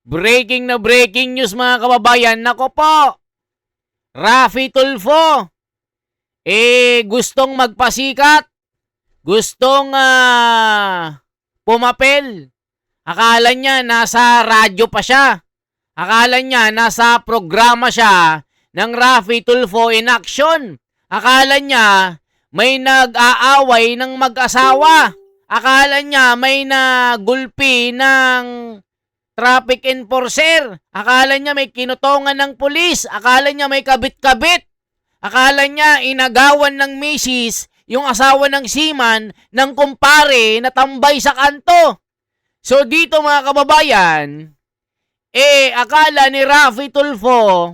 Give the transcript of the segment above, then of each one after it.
Breaking na breaking news mga kababayan. Nako po, Raffy Tulfo, gustong magpasikat, gustong pumapel. Akala niya nasa radyo pa siya. Akala niya nasa programa siya ng Raffy Tulfo in action. Akala niya may nag-aaway ng mag-asawa. Akala niya may nagulpi ng traffic enforcer. Akala niya may kinutongan ng pulis. Akala niya may kabit-kabit. Akala niya inagawan ng misis yung asawa ng seaman ng kumpare na tambay sa kanto. So dito mga kababayan, akala ni Raffy Tulfo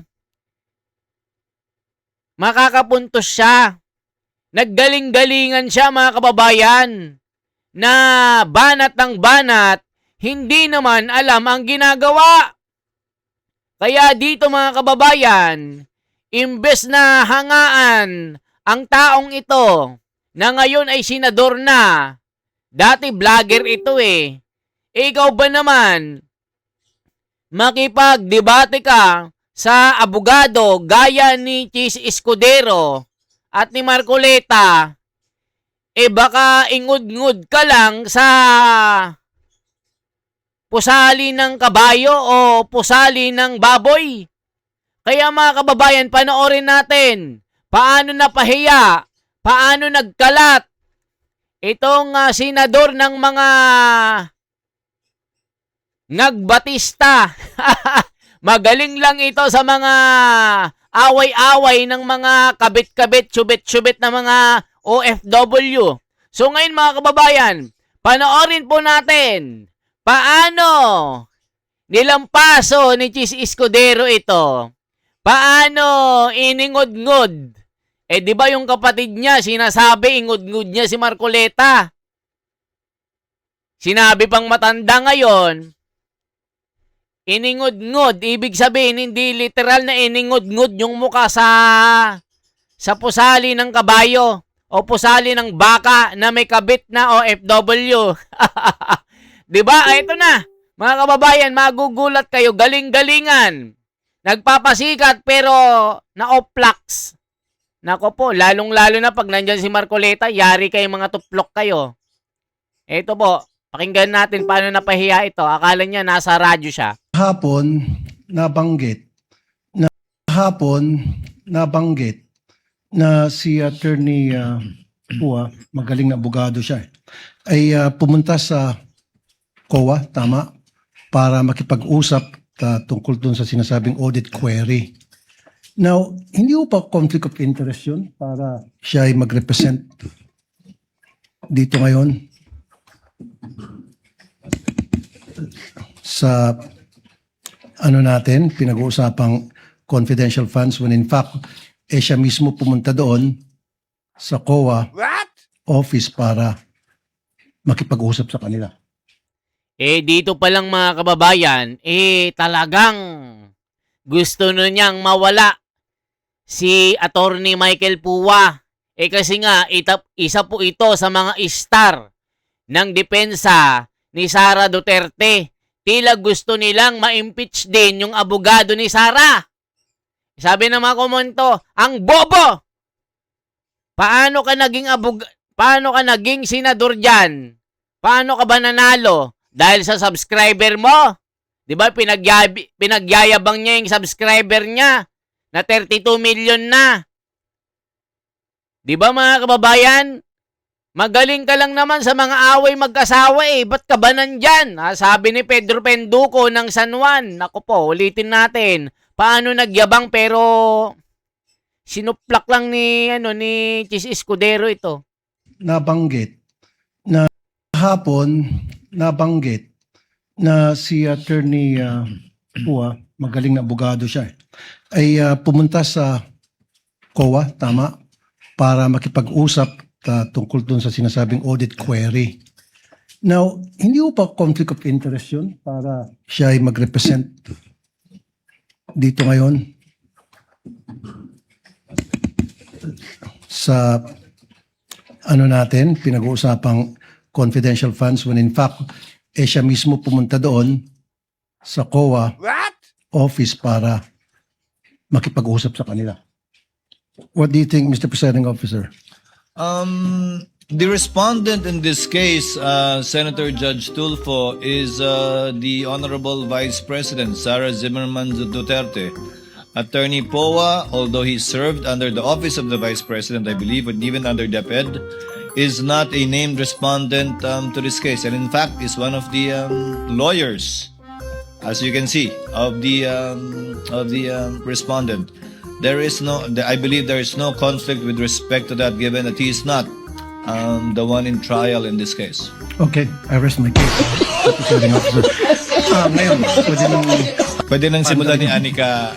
makakapuntos siya. Naggaling-galingan siya mga kababayan na banat ng banat, hindi naman alam ang ginagawa. Kaya dito mga kababayan, imbes na hangaan ang taong ito na ngayon ay senador na, dati vlogger ito ikaw ba naman makipagdebate ka sa abogado gaya ni Chis Escudero at ni Marcoleta, baka ingud-ngud ka lang sa pusali ng kabayo o pusali ng baboy. Kaya mga kababayan, panoorin natin paano napahiya, paano nagkalat itong senador ng mga nagbatista. Magaling lang ito sa mga away-away ng mga kabit-kabit, subit-subit na mga OFW. So ngayon mga kababayan, panoorin po natin paano nilampaso ni Chis Escudero ito. Paano iningod-ngod. Di ba yung kapatid niya, sinasabi ingod-ngod niya si Marcoleta. Sinabi pang matanda ngayon, iningod-ngod, ibig sabihin hindi literal na iningod-ngod yung muka sa pusali ng kabayo o pusali ng baka na may kabit na OFW. 'Di ba? Ito na. Mga kababayan, magugulat kayo, galing-galingan. Nagpapasikat pero na-oplax. Nako po, lalong-lalo na pag nandyan si Marcoleta, yari kayo mga tuplok kayo. Ito po, pakinggan natin paano napahiya ito. Akala niya nasa radyo siya. Hapon nabanggit na si Attorney Pua, magaling na abogado siya, ay pumunta sa COA, tama, para makipag-usap tungkol dun sa sinasabing audit query. Now, hindi po pa conflict of interest yun para siya ay mag-represent dito ngayon sa natin, pinag-uusapang confidential funds when in fact, siya mismo pumunta doon sa COA office para makipag-usap sa kanila. Dito pa lang mga kababayan, talagang gusto na niyang mawala si Attorney Michael Pua. Kasi nga, isa po ito sa mga star ng depensa ni Sara Duterte. Tila gusto nilang ma-impeach din yung abogado ni Sara. Sabi ng mga komento, ang bobo! Paano ka naging senador dyan? Paano ka ba nanalo? Dahil sa subscriber mo? Di ba pinagyayabang niya yung subscriber niya na 32 million na. Di ba mga kababayan? Magaling ka lang naman sa mga away mag-asawa Ba't ka ba nandyan? Sabi ni Pedro Penduko ng San Juan. Naku po, ulitin natin. Paano nagyabang pero sinuplak lang ni Chis Escudero ito. Nabanggit na si Attorney Pua, magaling na abogado siya, ay pumunta sa COA, tama, para makipag-usap tungkol dun sa sinasabing audit query. Now, hindi po pa conflict of interest yun para siya ay mag-represent dito ngayon sa natin, pinag-uusapang confidential funds when in fact, siya mismo pumunta doon sa COA office para makipag-usap sa kanila. What do you think, Mr. Presiding Officer? The respondent in this case, Senator Judge Tulfo, is the Honorable Vice President Sara Zimmerman Duterte. Attorney Poa, although he served under the office of the Vice President, I believe, and even under DepEd, is not a named respondent to this case, and in fact is one of the lawyers, as you can see, of the respondent. There is no, I believe there is no conflict with respect to that, given that he is not the one in trial in this case. Okay, I rest my case, Mr. Presiding Officer. Ngayon, pwede nang Pwede nang simulan ni Anika.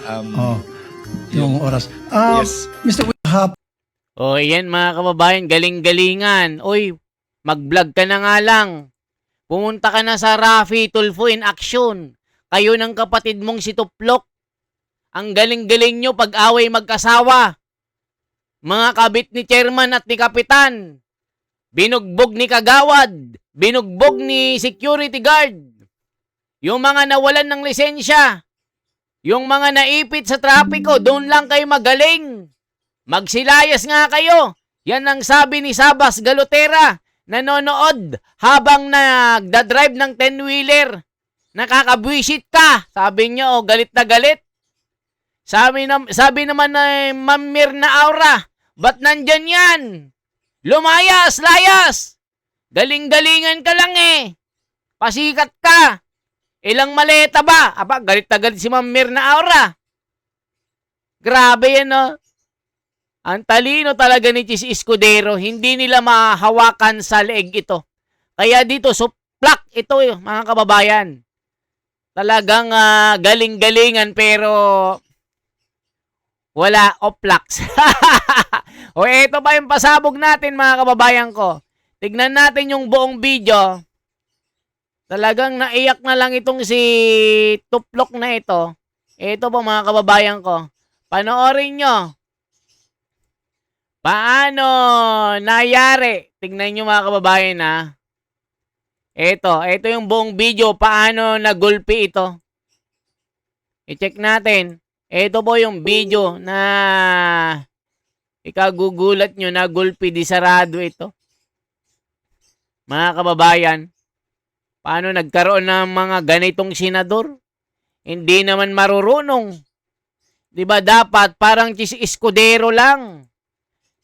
yung oras. Yes. Mr. Wahab, O, yan mga kababayan, galing-galingan. Uy, mag-vlog ka na nga lang. Pumunta ka na sa Rafi Tulfo in action. Kayo ng kapatid mong si Tuplok. Ang galing-galing nyo pag-away mag-asawa. Mga kabit ni chairman at ni kapitan. Binugbog ni kagawad. Binugbog ni security guard. Yung mga nawalan ng lisensya. Yung mga naipit sa trapiko, doon lang kayo magaling. Magsilayas nga kayo. Yan ang sabi ni Sabas Galotera. Nanonood habang nagdadrive ng 10-wheeler. Nakakabwisit ka. Sabi niyo, galit na galit. Sabi naman na Ma'am Mirna Aura, ba't nandyan yan? Lumayas, layas. Galing-galingan ka lang eh. Pasikat ka. Ilang maleta ba? Aba, galit na galit si Ma'am Mirna Aura. Grabe yan, no? Ang talino talaga ni Chis Escudero. Hindi nila mahawakan sa leeg ito. Kaya dito, suplak ito, mga kababayan. Talagang galing-galingan pero wala oplax. O eto pa yung pasabog natin, mga kababayan ko. Tignan natin yung buong video. Talagang naiyak na lang itong si Tuplok na ito. Ito po mga kababayan ko. Panoorin nyo. Paano nangyari? Tignan nyo mga kababayan ha. Ito yung buong video. Paano nagulpi ito. I-check natin. Ito po yung video na ikagugulat nyo na gulpi di sarado ito. Mga kababayan. Paano nagkaroon ng mga ganitong senador? Hindi naman marurunong. 'Di ba dapat parang Chis Escudero lang?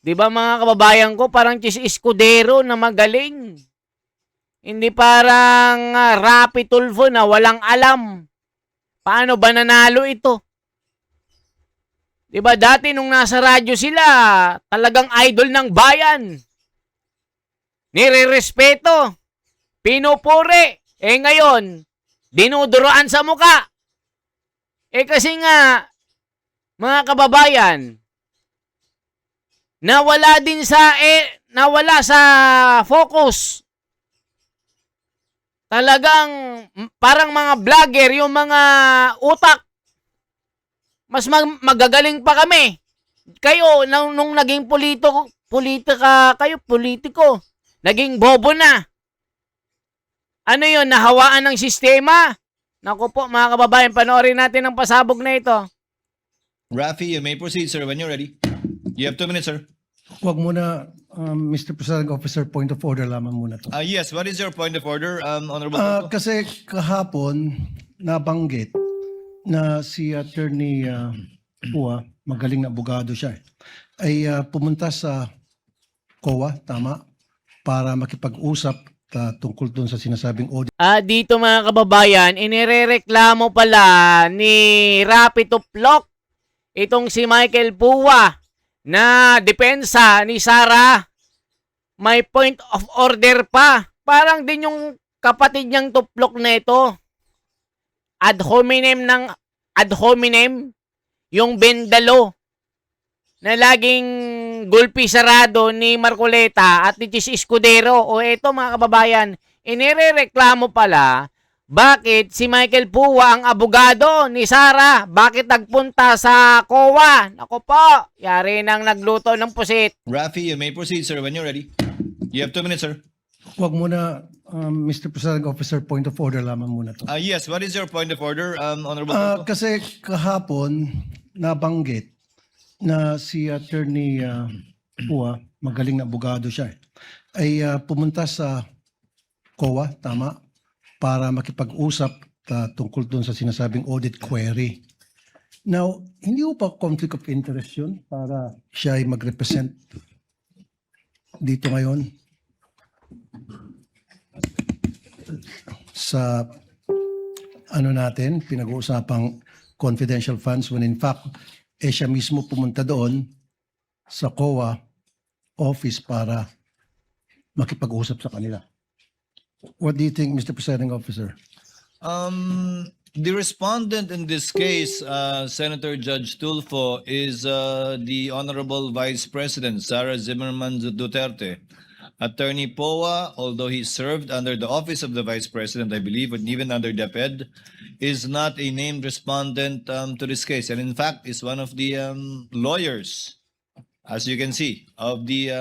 'Di ba mga kababayan ko, parang Chis Escudero na magaling. Hindi parang Rapi Tulfo na walang alam. Paano ba nanalo ito? 'Di ba dati nung nasa radyo sila, talagang idol ng bayan. Nirerespeto. Pinupuri. Ngayon, dinuduroan sa muka. Kasi nga, mga kababayan, nawala sa focus. Talagang, parang mga vlogger, yung mga utak, mas magagaling pa kami. Kayo, nung naging politiko, naging bobo na. Ano yun? Nahawaan ng sistema? Naku po, mga kababayan, panoorin natin ang pasabog na ito. Rafi, you may proceed, sir, when you're ready. You have 2 minutes, sir. wag muna, Mr. Presiding Officer, point of order lamang muna to. Yes, what is your point of order, Honorable Tulfo? Kasi kahapon, nabanggit na si Attorney Pua, magaling na abogado siya, ay pumunta sa COA, tama, para makipag-usap tungkol doon sa sinasabing audit. Dito mga kababayan, inirereklamo pala ni Rapi Tuplok itong si Michael Pua na depensa ni Sara. May point of order pa. Parang din yung kapatid niyang Tuplok na ito. Ad hominem yung bendalo na laging gulpi sarado ni Marcoleta at ni Chis Escudero. O eto mga kababayan, inirereklamo pala bakit si Michael Pua ang abogado ni Sara, bakit nagpunta sa COA. Nako po, yari nang nagluto ng pusit. Rafi, you may proceed, sir, when you're ready. You have 2 minutes, sir. Wag muna, Mr. Presiding Officer, point of order lamang muna to. Yes, what is your point of order, Honorable Tulfo? Kasi kahapon, nabanggit na si Attorney Pua, magaling na abogado siya, ay pumunta sa COA, tama, para makipag-usap tungkol doon sa sinasabing audit query. Now, hindi mo pa conflict of interest yun para siya ay mag-represent dito ngayon sa ano natin, pinag-uusapang confidential funds when in fact, siya mismo pumunta doon sa COA office para makipag-usap sa kanila. What do you think, Mr. Presiding Officer? The respondent in this case, Senator Judge Tulfo, is the Honorable Vice President, Sara Zimmerman Duterte. Attorney Poa, although he served under the office of the Vice President, I believe, and even under DepEd, is not a named respondent to this case. And in fact, is one of the lawyers, as you can see, of the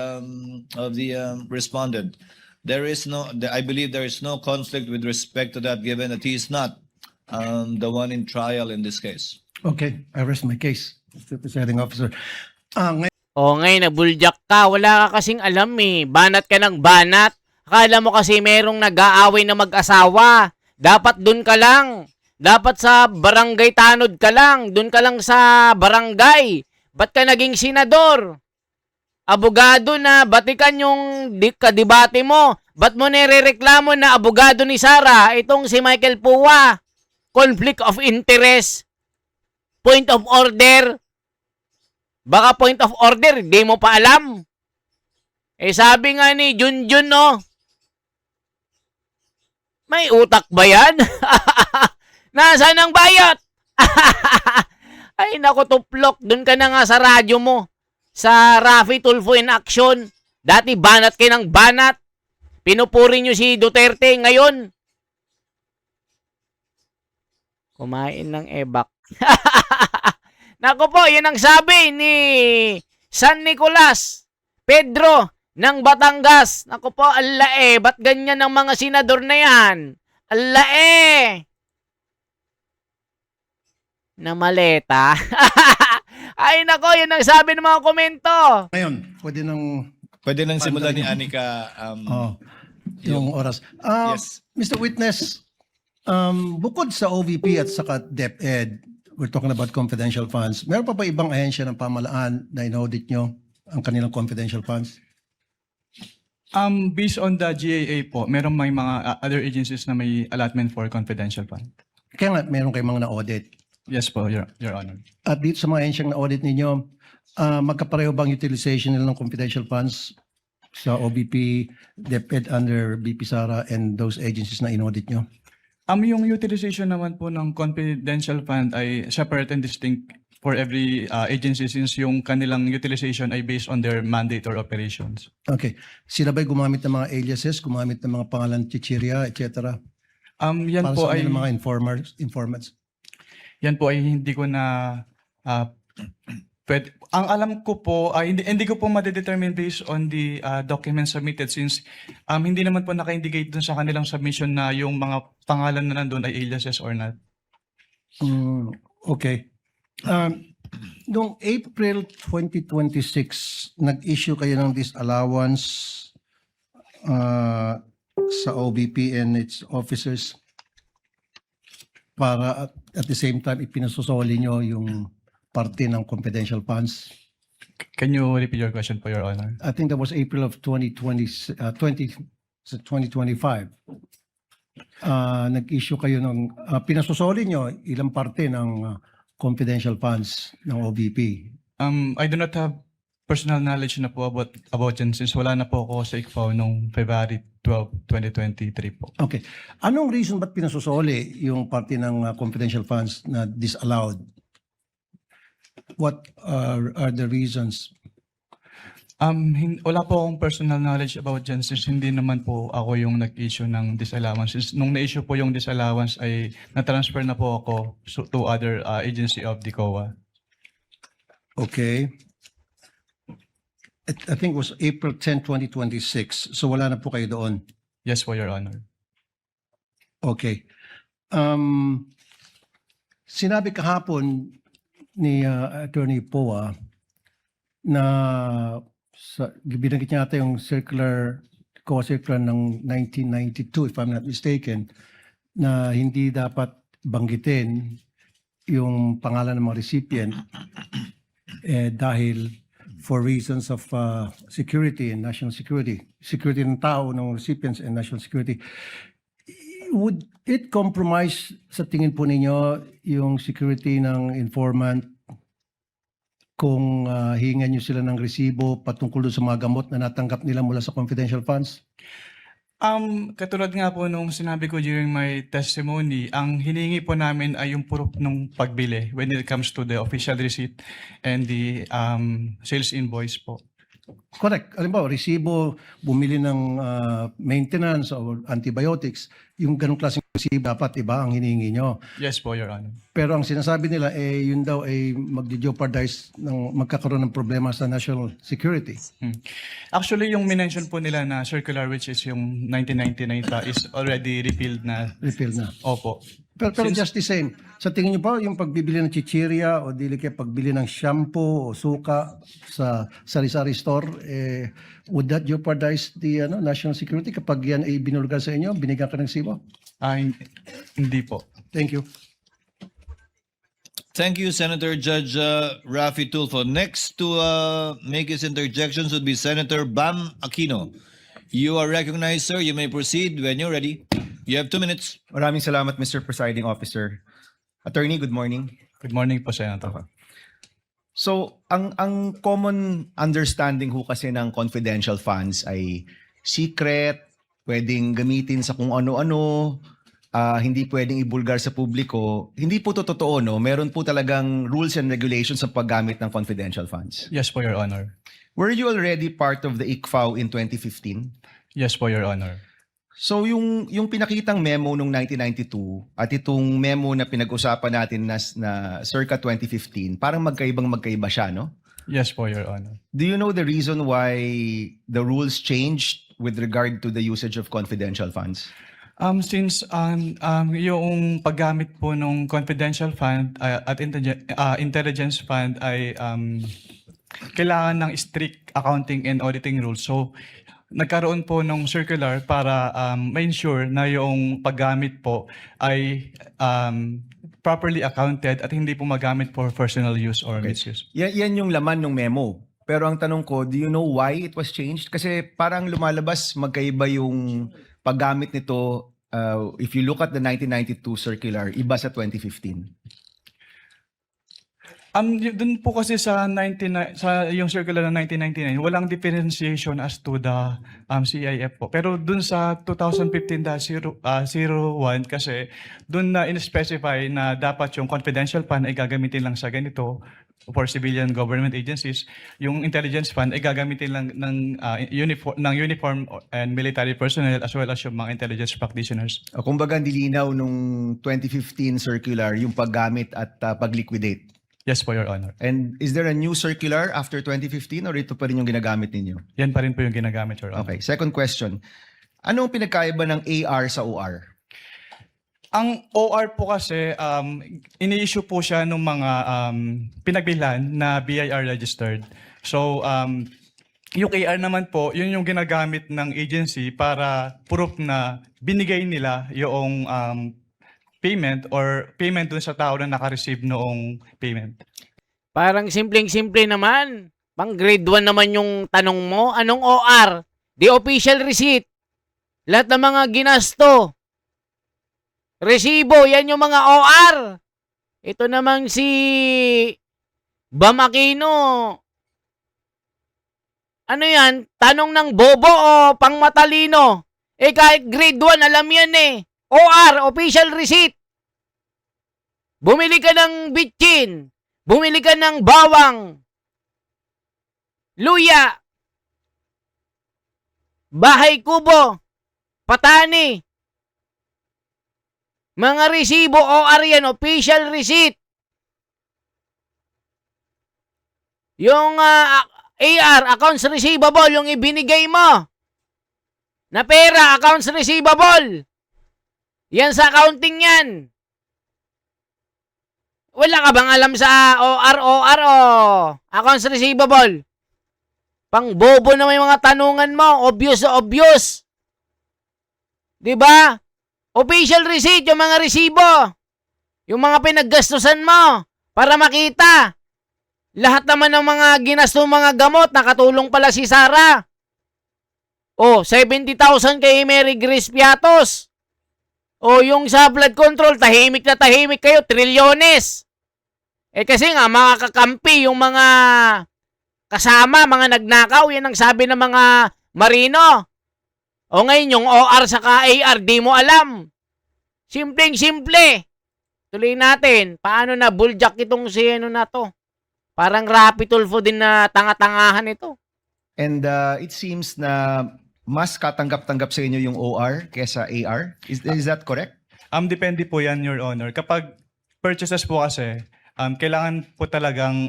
respondent. There is no, I believe there is no conflict with respect to that, given that he is not the one in trial in this case. Okay, I rest my case, Mr. Presiding Officer. Ngayon, Ngayon, nabuljak ka. Wala ka kasing alam eh. Banat ka ng banat. Akala mo kasi merong nag-aaway na mag-asawa. Dapat dun ka lang. Dapat sa barangay tanod ka lang. Dun ka lang sa barangay. Ba't ka naging senador? Abogado na batikan yung kadibate mo. Ba't mo nirereklamo na abogado ni Sara? Itong si Michael Pua. Conflict of interest. Point of order. Baka point of order, di mo pa alam. Sabi nga ni Junjun, no? May utak ba yan? Nasaan ang bayat? Ay, naku, tuplok. Doon ka na nga sa radyo mo. Sa Raffy Tulfo in Action. Dati banat kayo ng banat. Pinupuri nyo si Duterte ngayon. Kumain ng ebak. Nako po, yan ang sabi ni San Nicolas Pedro ng Batangas. Nako po, alae, ba't ganyan ang mga senador na yan? Alae! Na maleta. Ay nako, yan ang sabi ng mga komento. ngayon, pwede nang simulan ni Anika. yung oras. Yes. Mr. Witness, bukod sa OVP at saka DepEd, we're talking about confidential funds. Meron pa ba ibang ahensya ng pamahalaan na inaudit nyo ang kanilang confidential funds? Based on the GAA po, meron may mga other agencies na may allotment for confidential fund. Kaya nga, meron kayong mga na-audit. Yes po, Your Honor. At dito sa mga ahensyang na-audit ninyo, magkapareho bang utilization nila ng confidential funds sa OVP, DepEd under BP Sara and those agencies na inaudit nyo? Yung utilization naman po ng confidential fund ay separate and distinct for every agency since yung kanilang utilization ay based on their mandate or operations. Okay. Sila ba'y gumamit ng mga aliases, gumamit ng mga pangalan chichirya, etc.? Yan Para po sa ay kanilang mga informants? yan po ay hindi ko na ang alam ko po ay hindi ko po ma-determine based on the documents submitted since hindi naman po naka-indicate dun sa kanilang submission na yung mga pangalan na nandun ay aliases or not. Okay. Noong April 2026, nag-issue kayo ng disallowance sa OBP and its officers para at the same time ipinasusoli nyo yung parte ng confidential funds. Can you repeat your question po, Your Honor? I think that was April of 2025. Nag-issue kayo ng, pinasusoli nyo ilang parte ng confidential funds ng OVP. I do not have personal knowledge na po about yan since wala na po ako sa ICFAO noong February 12, 2023 po. Okay. Anong reason ba't pinasusoli yung parte ng confidential funds na disallowed? What are the reasons? Wala po akong personal knowledge about dyan since hindi naman po ako yung nag-issue ng disallowance. Since nung na-issue po yung disallowance ay na-transfer na po ako to other agency of the COA. Okay. I think it was April 10, 2026. So wala na po kayo doon. Yes po, Your Honor. Okay. Sinabi kahapon ni Attorney Poa na binanggit niya ata yung co-circular ng 1992, if I'm not mistaken, na hindi dapat banggitin yung pangalan ng mga recipient dahil for reasons of security and national security. Security ng tao, ng recipients and national security. Would it compromise sa tingin po ninyo yung security ng informant kung hihingan nyo sila ng resibo patungkol doon sa mga gamot na natanggap nila mula sa confidential funds? Katulad nga po nung sinabi ko during my testimony, ang hinihingi po namin ay yung proof ng pagbili when it comes to the official receipt and the sales invoice po. Correct. Alam mo, resibo, bumili ng maintenance or antibiotics, yung ganong klaseng resibo dapat iba ang hinihingi nyo. Yes po, Your Honor. Pero ang sinasabi nila, yun daw ay magdi-jeopardize magkakaroon ng problema sa national security. Actually, yung minention po nila na circular which is yung 1999 is already repealed na. Refill na. Opo. Pero just the same, sa tingin niyo ba yung pagbibili ng chichirya o dili kaya pagbili ng shampoo o suka sa sari-sari store, would that jeopardize the national security kapag yan ay binulgar sa inyo, binigyan ka ng sibo? Hindi po. Thank you. Thank you, Senator Judge Rafi Tulfo. Next to make his interjections would be Senator Bam Aquino. You are recognized, sir. You may proceed when you're ready. You have 2 minutes. Maraming salamat, Mr. Presiding Officer. Attorney, good morning. Good morning po, Senator. So, ang common understanding ho kasi ng confidential funds ay secret, pwedeng gamitin sa kung ano-ano, hindi pwedeng ibulgar sa publiko. Hindi po to totoo, no? Meron po talagang rules and regulations sa paggamit ng confidential funds. Yes po, Your Honor. Were you already part of the ICFAO in 2015? Yes po, Your Honor. So yung pinakitang memo nung 1992 at itong memo na pinag-usapan natin na circa 2015, parang magkaiba siya, no? Yes po, Your Honor. Do you know the reason why the rules changed with regard to the usage of confidential funds? Since yung paggamit po ng confidential fund at intelligence fund ay kailangan ng strict accounting and auditing rules. So nagkaroon po ng circular para ma-ensure na yung paggamit po ay properly accounted at hindi po magamit for personal use or misuse. Yan yung laman ng memo. Pero ang tanong ko, do you know why it was changed? Kasi parang lumalabas magkaiba yung paggamit nito. If you look at the 1992 circular, iba sa 2015. Dun po kasi sa yung circular ng 1999, walang differentiation as to the CIF po. Pero dun sa 2015-01 kasi dun na in-specify na dapat yung confidential fund ay gagamitin lang sa ganito for civilian government agencies. Yung intelligence fund ay gagamitin lang ng uniform and military personnel as well as yung mga intelligence practitioners. Kumbaga nilinaw nung 2015 circular yung paggamit at pag-liquidate. Yes po, Your Honor. And is there a new circular after 2015 or ito pa rin yung ginagamit ninyo? Yan pa rin po yung ginagamit, Your Honor. Okay. Second question. Ano ang pinagkaiba ng AR sa OR? Ang OR po kasi, ini-issue po siya ng mga pinagbilhan na BIR registered. So, yung AR naman po, yun yung ginagamit ng agency para proof na binigay nila yung payment or payment dun sa tao na naka-receive noong payment. Parang simpleng-simple naman. Pang grade 1 naman yung tanong mo. Anong OR? The official receipt. Lahat ng mga ginasto. Resibo, yan yung mga OR. Ito namang si Bam Aquino. Ano yan? Tanong ng bobo o pang matalino? Kahit grade 1, alam yan OR, official receipt. Bumili ka ng bitchin. Bumili ka ng bawang. Luya. Bahay kubo. Patani. Mga resibo OR yan, official receipt. Yung AR, accounts receivable, yung ibinigay mo. na pera, accounts receivable. Yan sa accounting yan. Wala ka bang alam sa OR o accounts receivable? Pang bobo na may mga tanungan mo, obvious na obvious. 'Di ba? Official receipt, yung mga resibo. Yung mga pinaggastusan mo para makita. Lahat naman ng mga ginasto mga gamot, nakatulong pala si Sarah. Oh, 70,000 kay Mary Grace Piatos. O yung sa blood control, tahimik na tahimik kayo, trilyones. Kasi nga, mga kakampi, yung mga kasama, mga nagnakaw, yan ang sabi ng mga marino. O ngayon, yung OR saka AR, di mo alam. Simpleng-simple. Tuloy natin. Paano na buljak itong si ano na to? Parang Rapi Tulfo din na tanga-tangahan ito. And it seems na mas katanggap-tanggap sa inyo yung OR kesa AR. Is that correct? Depende po yan, Your Honor. Kapag purchases po kasi, kailangan po talagang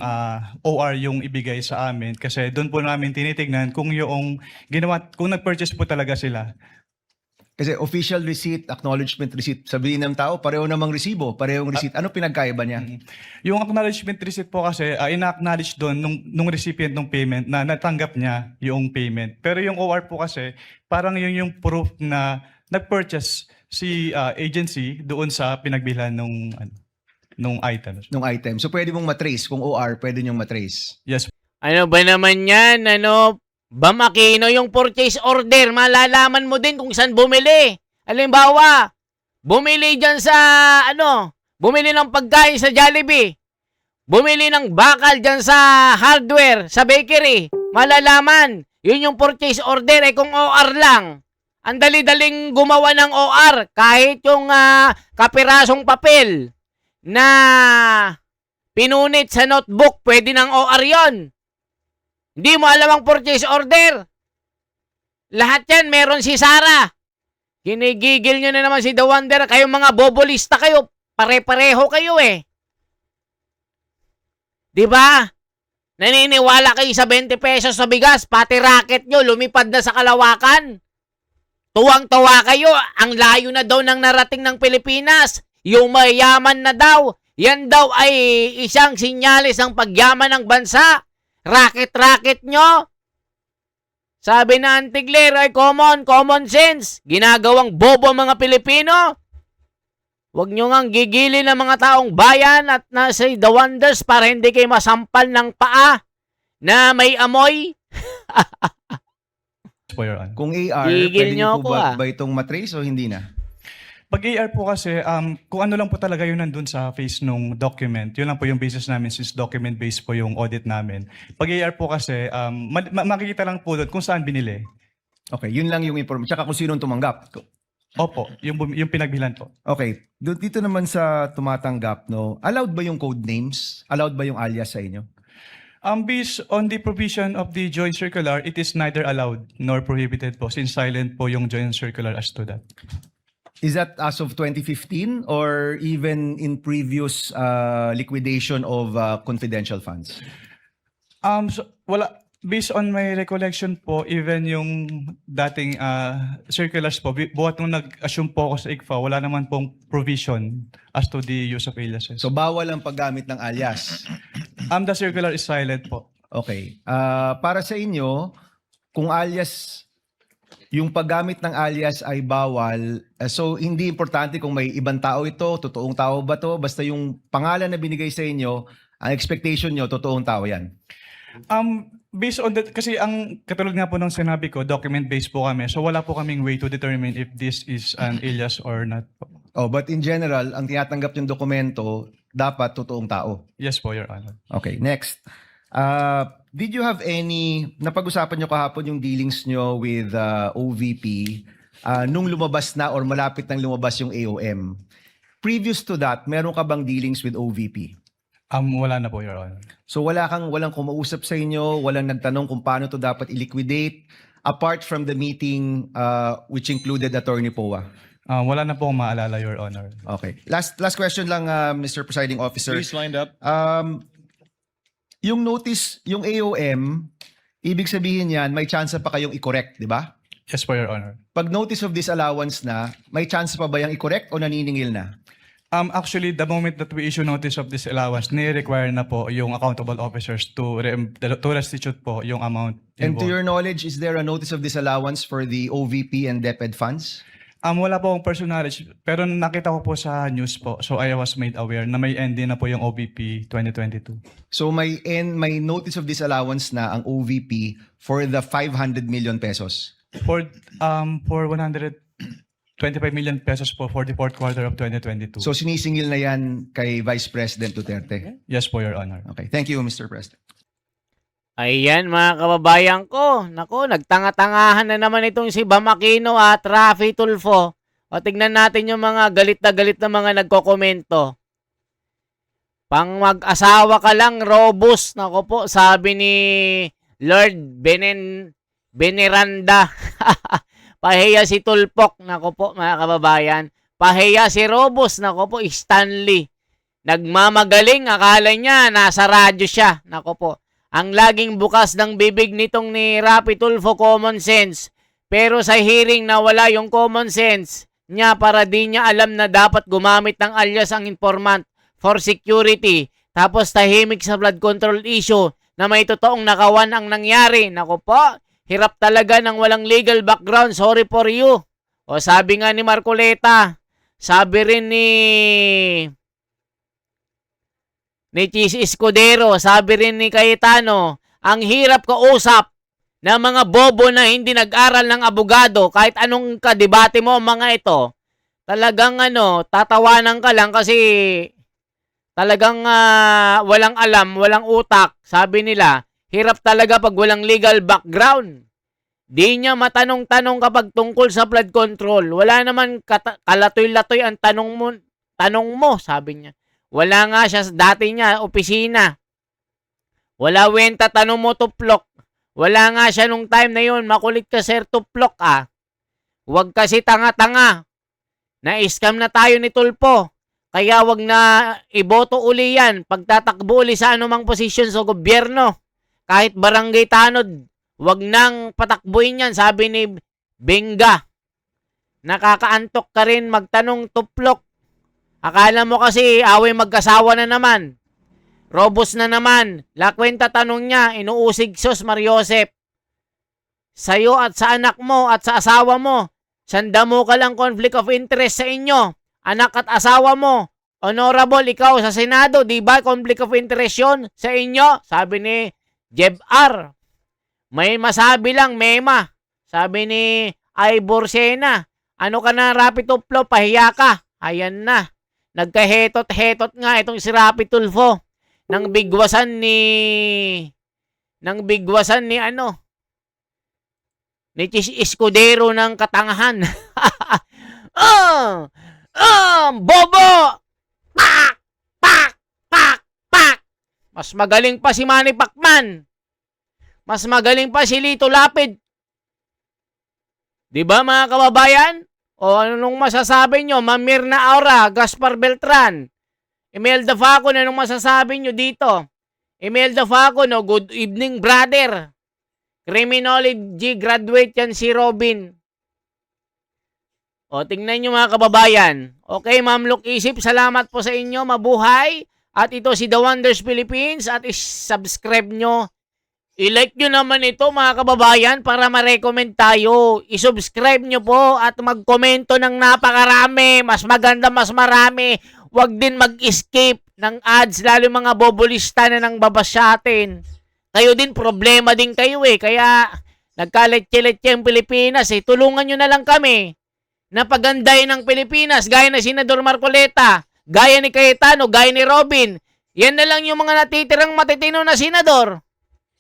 OR yung ibigay sa amin kasi doon po namin tinitignan kung yung ginawa, kung nag-purchase po talaga sila. Kasi official receipt, acknowledgement receipt, sabihin ng tao, pareho namang resibo, parehong receipt. Ano pinagkaiba niya? Yung acknowledgement receipt po kasi, ina-acknowledge doon nung recipient ng payment na natanggap niya yung payment. Pero yung OR po kasi, parang yun yung proof na nag-purchase si agency doon sa pinagbilhan nung item. Nung item. So pwede mong matrace. Kung OR, pwede niyong matrace. Yes. Ano ba naman yan? Bamakino yung purchase order. Malalaman mo din kung saan bumili. Halimbawa, bumili dyan sa, bumili ng pagkain sa Jollibee. Bumili ng bakal dyan sa hardware, sa bakery. Malalaman. Yun yung purchase order. Kung OR lang. Ang dali-daling gumawa ng OR. Kahit yung kapirasong papel na pinunit sa notebook, pwede ng OR yon. Hindi mo alam ang purchase order. Lahat yan, meron si Sarah. Kinigigil nyo na naman si The Wonder. Kayong mga bobolista kayo. Pare-pareho kayo eh. Diba? Naniniwala kayo sa 20 pesos sa bigas. Pati racket nyo, lumipad na sa kalawakan. Tuwang-tuwa kayo. Ang layo na daw ng narating ng Pilipinas. Yung mayaman na daw. Yan daw ay isang sinyalis ng pagyaman ng bansa. Racket-racket nyo. Sabi na Antigler ay common sense. Ginagawang bobo ang mga Pilipino. Huwag nyo ngang gigilin ng mga taong bayan at nasa The Wonders para hindi kayo masampal ng paa na may amoy. Po, Your Honor. Kung AR, Gigil pwede niyo niyo po ako, ba itong matrace o hindi na? Pag AR po kasi, kung ano lang po talaga yun nandun sa face nung document, yun lang po yung basis namin since document-based po yung audit namin. Pag AR po kasi, makikita lang po doon kung saan binili. Okay, yun lang yung information. Tsaka kung sino tumanggap. Opo, yung pinagbilan po. Okay, dito naman sa tumatanggap, no, allowed ba yung code names? Allowed ba yung alias sa inyo? Based on the provision of the joint circular, it is neither allowed nor prohibited po since silent po yung joint circular as to that. Is that as of 2015 or even in previous liquidation of confidential funds? Wala. Based on my recollection po, even yung dating circulars po, buhat nung nag-assume po ako sa ICFA, wala naman pong provision as to the use of aliases. So bawal ang paggamit ng alias. The circular is silent po. Okay. Para sa inyo, kung alias, yung paggamit ng alias ay bawal, so hindi importante kung may ibang tao ito, totoong tao ba to, basta yung pangalan na binigay sa inyo, ang expectation nyo, totoong tao yan. Based on that, kasi ang katulad nga po ng sinabi ko, document-based po kami, so wala po kaming way to determine if this is an alias or not po. Oh, but in general, ang tinatanggap yung dokumento, dapat totoong tao. Yes po, Your Honor. Okay, next. Did you have any, napag-usapan nyo kahapon yung dealings nyo with OVP nung lumabas na or malapit nang lumabas yung AOM? Previous to that, meron ka bang dealings with OVP? Wala na po, Your Honor. So walang kumausap sa inyo, walang nagtanong kung paano to dapat i-liquidate apart from the meeting which included Attorney Poa. Wala na po akong maalala, Your Honor. Okay. Last question lang, Mr. Presiding Officer. Please wind up. Yung notice, yung AOM, ibig sabihin yan, may chance pa kayong i-correct, di ba? Yes po, Your Honor. Pag notice of disallowance na, may chance pa ba yung i-correct o naniningil na? Actually, the moment that we issue notice of disallowance, ni-require na po yung accountable officers to restitute po yung amount And to involved. your knowledge, is there a notice of disallowance for the OVP and DepEd funds? Wala po akong personal knowledge, pero nakita ko po sa news po, so I was made aware na may ending na po yung OVP 2022. So may notice of disallowance na ang OVP for the 500 million pesos. For 125 million pesos po for the fourth quarter of 2022. So sinisingil na yan kay Vice President Duterte. Yes po, Your Honor. Okay, thank you, Mr. President. Ayan mga kababayan ko. Nako, nagtanga-tangahan na naman itong si Bam Aquino at Raffy Tulfo. O tignan natin yung mga galit na mga nagkokomento. Pang mag-asawa ka lang, robust. Nako po, sabi ni Lord Beneranda. Pahiya si Tulpok. Nako po mga kababayan. Pahiya si Robust. Nako po, Stanley. Nagmamagaling, akala niya nasa radyo siya. Nako po. Ang laging bukas ng bibig nitong ni Raffy Tulfo, common sense. Pero sa hearing nawala yung common sense niya para di niya alam na dapat gumamit ng alias ang informant for security. Tapos tahimik sa flood control issue na may totoong nakawan ang nangyari. Nako po, hirap talaga ng walang legal background. Sorry for you. O sabi nga ni Marcoleta, sabi rin ni Chis Escudero, sabi rin ni Cayetano, ang hirap kausap ng mga bobo na hindi nag-aral ng abogado. Kahit anong kadebate mo mga ito, talagang tatawanan ka lang kasi talagang walang alam, walang utak. Sabi nila, hirap talaga pag walang legal background. Di niya matanong-tanong kapag tungkol sa flood control. Wala naman kalatoy-latoy ang tanong mo, sabi niya. Wala nga siya sa dati niya, opisina. Wala wenta, tanong mo tuplok. Wala nga siya nung time na yun. Makulit ka, sir, tuplok Huwag kasi tanga-tanga. Na-scam na tayo ni Tulpo. Kaya wag na iboto uli yan. Pagtatakbo uli sa anumang posisyon sa gobyerno. Kahit barangay tanod, wag nang patakbuhin yan, sabi ni Benga. Nakakaantok ka rin magtanong tuplok. Akala mo kasi away magkasawa na naman. Robust na naman. Lakwenta tanong niya, inuusig sos Mariosep. Sa'yo at sa anak mo at sa asawa mo, sanda mo ka lang conflict of interest sa inyo. Anak at asawa mo, honorable ikaw sa Senado, di ba conflict of interest yun sa inyo? Sabi ni Jeb R. May masabi lang, Mema. Sabi ni Ivor Sena, ano ka na, Raffy Tulfo, pahiya ka. Ayan na. Nagkahetot-hetot nga itong si Raffy Tulfo nang bigwasan ni ni Chis Escudero ng katangahan. Bobo! Pak! Pak! Pak! Pak! Mas magaling pa si Manny Pacman. Mas magaling pa si Lito Lapid. Di ba mga kababayan? O anong masasabi nyo? Ma'am Mirna Aura, Gaspar Beltran, Imelda Faco, anong masasabi nyo dito? Imelda Faco, good evening brother. Criminology graduate yan si Robin. O tingnan nyo mga kababayan. Okay, Ma'am Luk Isip, salamat po sa inyo. Mabuhay. At ito si The Wonders Philippines. At subscribe nyo. I-like nyo naman ito mga kababayan para ma-recommend tayo. I-subscribe nyo po at mag-komento ng napakarami. Mas maganda, mas marami. Huwag din mag-escape ng ads, lalo mga bobolista na nang babas sa atin. Kayo din, problema din kayo Kaya nagkaletse-letse ang Pilipinas Tulungan nyo na lang kami na pagandahin ng Pilipinas. Gaya na Senador Marcoleta, gaya ni Cayetano, gaya ni Robin. Yan na lang yung mga natitirang matitino na senador.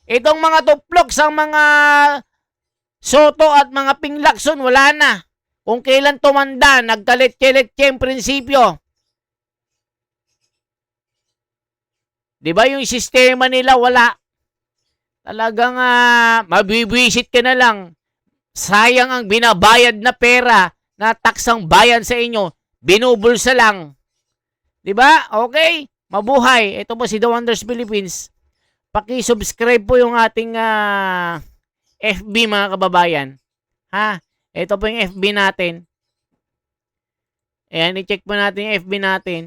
Itong mga tuplok sa mga Soto at mga Ping Lacson, wala na. Kung kailan tumanda, nagkaletse-letse ang prinsipyo. Diba yung sistema nila, wala. Talagang mabibwisit ka na lang. Sayang ang binabayad na pera na taksang bayan sa inyo. Binubulsa lang. Diba? Okay? Mabuhay. Ito po si The Wonders Philippines. Paki-subscribe po yung ating FB mga kababayan. Ha? Ito po yung FB natin. Ayan, i-check po natin yung FB natin.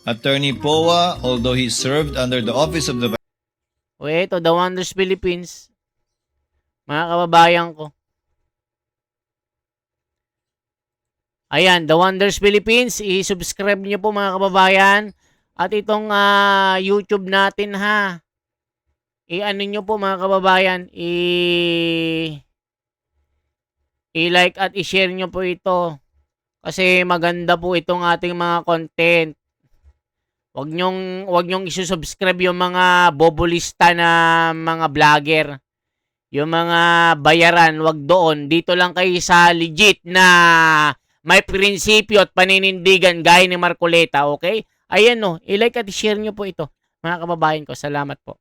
Attorney Poa, although he served under the office of the O ito, The Wonders Philippines. Mga kababayan ko. Ayan, The Wonders Philippines. I-subscribe nyo po mga kababayan. At itong YouTube natin ha. I-ano nyo po mga kababayan. I-like at i-share nyo po ito. Kasi maganda po itong ating mga content. Wag nyong isusubscribe yung mga bobulista na mga vlogger. Yung mga bayaran, wag doon. Dito lang kayo sa legit na may prinsipyo at paninindigan gaya ni Marcoleta, okay? Ayan no, i-like at i-share nyo po ito. Mga kababayan ko, salamat po.